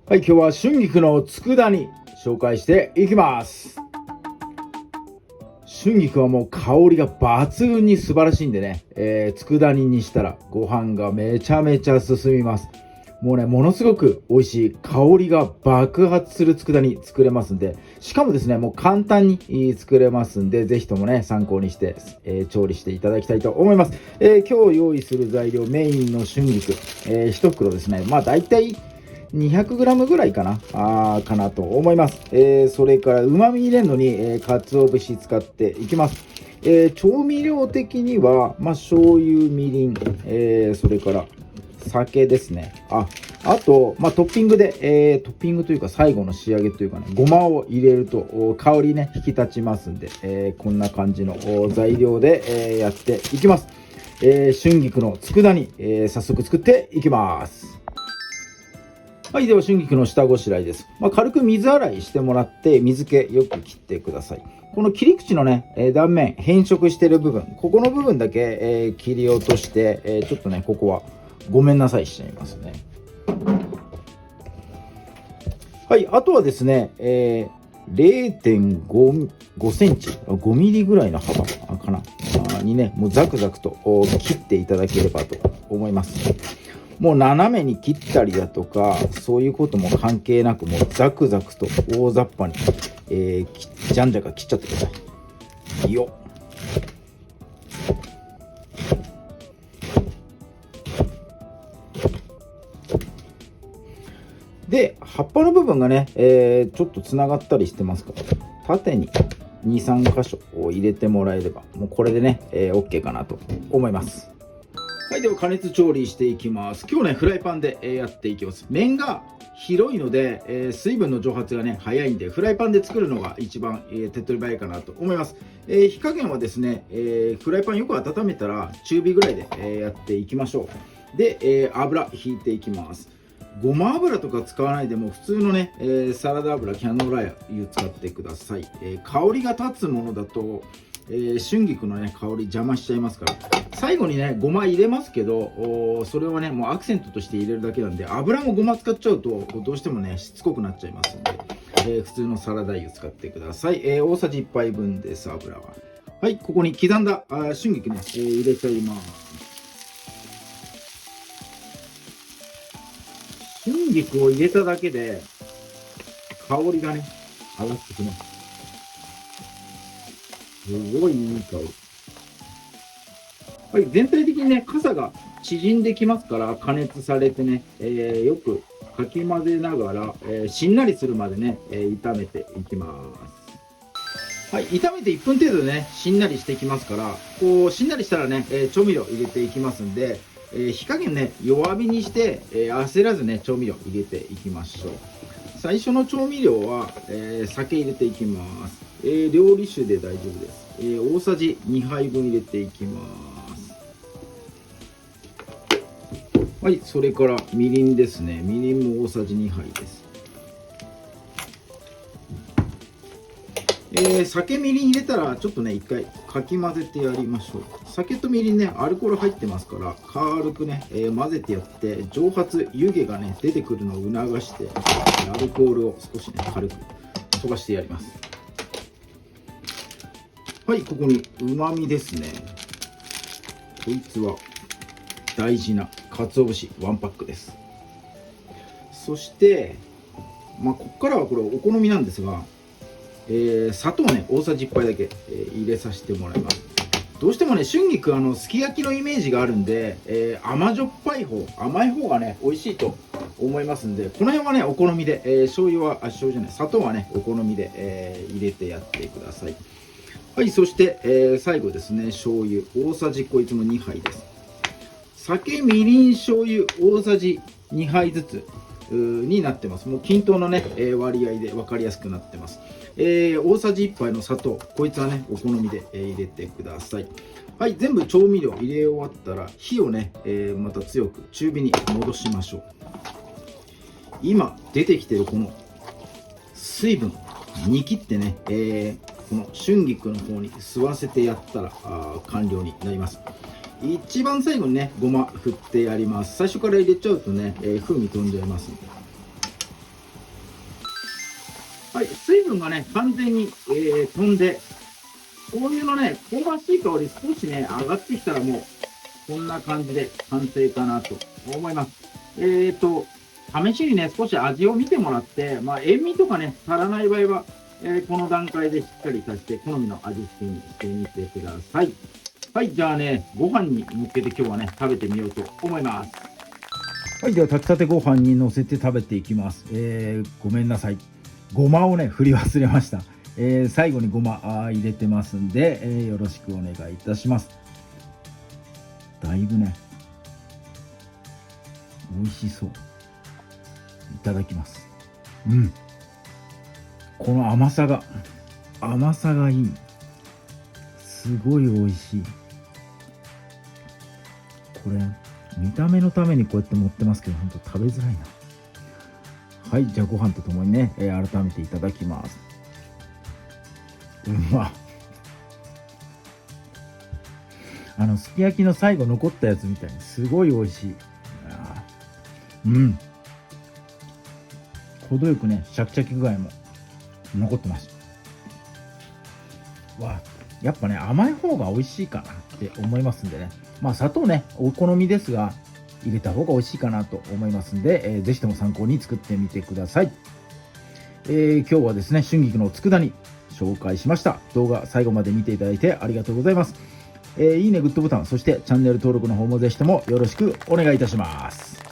はい、今日は春菊の佃煮紹介していきます。春菊はもう香りが抜群に素晴らしいんでね、佃煮にしたらご飯がめちゃめちゃ進みます。もうね、ものすごく美味しい、香りが爆発する佃煮作れますんで、しかもですね、もう簡単に作れますんで、ぜひともね、参考にして、調理していただきたいと思います。今日用意する材料、メインの春菊、1袋ですね、まあ大体200g ぐらいかなと思います。それから旨味入れるのに、鰹節使っていきます。調味料的には、醤油、みりん、それから酒ですね。あと、トッピングで、トッピングというか最後の仕上げというかね、ごまを入れると香りね、引き立ちますんで、こんな感じの材料で、やっていきます。春菊の佃煮、早速作っていきます。はい、では春菊の下ごしらえです。軽く水洗いしてもらって水気よく切ってください。この切り口のね、断面変色している部分、ここの部分だけ、切り落として、ちょっとねここはごめんなさいしちゃいますね。はい、あとはですね、0.5 センチ、5ミリぐらいの幅かなにね、もうザクザクと切っていただければと思います。もう斜めに切ったりだとかそういうことも関係なく、もうザクザクと大雑把に、じゃんじゃか切っちゃってくださいよ。で葉っぱの部分がね、ちょっとつながったりしてますから、縦に 2,3 箇所を入れてもらえればもうこれでね、OK かなと思います。はい、では加熱調理していきます。今日ねフライパンでやっていきます。面が広いので、水分の蒸発がね早いんで、フライパンで作るのが一番、手っ取り早いかなと思います。火加減はですね、フライパンよく温めたら中火ぐらいで、やっていきましょう。で、油ひいていきます。ごま油とか使わないでも普通のね、サラダ油、キャノーラ油使ってください。香りが立つものだと春菊のね香り邪魔しちゃいますから、最後にねごま入れますけど、それはねもうアクセントとして入れるだけなんで、油もごま使っちゃうとどうしてもねしつこくなっちゃいますので、普通のサラダ油使ってください。大さじ1杯分です。油ははい、ここに刻んだ春菊ね、入れちゃいます。春菊を入れただけで香りがね上がってきます。すごいいい香り。はい、全体的にね傘が縮んできますから、加熱されてね、よくかき混ぜながら、しんなりするまでね、炒めていきます。はい、炒めて1分程度でねしんなりしてきますから、こうしんなりしたらね、調味料入れていきますんで、火加減ね弱火にして、焦らずね調味料入れていきましょう。最初の調味料は、酒入れていきます。料理酒で大丈夫です。大さじ2杯分入れていきます。はい、それからみりんですね。みりんも大さじ2杯です。酒みりん入れたらちょっとね一回かき混ぜてやりましょう。酒とみりんねアルコール入ってますから、軽くね、混ぜてやって、蒸発湯気がね出てくるのを促して、アルコールを少しね軽く飛ばしてやります。はい、ここにうまみですね。こいつは大事な鰹節1パックです。そしてここからはこれお好みなんですが、砂糖ね大さじ1杯だけ、入れさせてもらいます。どうしてもね春菊すき焼きのイメージがあるんで、甘じょっぱい方、甘い方がね美味しいと思いますんで、この辺はねお好みで、砂糖はねお好みで、入れてやってください。はい、そして、最後ですね、醤油大さじこいつも2杯です。酒、みりん、醤油大さじ2杯ずつになってます。もう均等のね、割合で分かりやすくなってます。大さじ1杯の砂糖、こいつはねお好みで、入れてください。はい、全部調味料入れ終わったら火をね、また強く中火に戻しましょう。今出てきてるこの水分煮切ってね、この春菊の方に吸わせてやったら完了になります。一番最後にねごま振ってやります。最初から入れちゃうとね、風味飛んじゃいますので。はい、水分がね、完全に、飛んで、こういうのね、香ばしい香り少しね、上がってきたらもう、こんな感じで完成かなと思います。試しにね、少し味を見てもらって、塩味とかね、足らない場合は、この段階でしっかり足して、好みの味付けにしてみてください。はい、じゃあね、ご飯に乗っけて今日はね、食べてみようと思います。はい、では炊きたてご飯に乗せて食べていきます。ごめんなさい。ごまをね、振り忘れました。最後にごま入れてますんで、よろしくお願いいたします。だいぶね、美味しそう。いただきます。うん。この甘さがいい。すごい美味しい。これ、見た目のためにこうやって持ってますけど、ほんと食べづらいな。はい、じゃあご飯とともにね、改めていただきます。うまっ。すき焼きの最後残ったやつみたいにすごい美味しい。うん。程よくね、シャキシャキ具合も残ってます。やっぱね、甘い方が美味しいかなって思いますんでね。砂糖ね、お好みですが、入れた方が美味しいかなと思いますんで、ぜひとも参考に作ってみてください。今日はですね、春菊の佃煮紹介しました。動画最後まで見ていただいてありがとうございます。いいね、グッドボタン、そしてチャンネル登録の方もぜひともよろしくお願いいたします。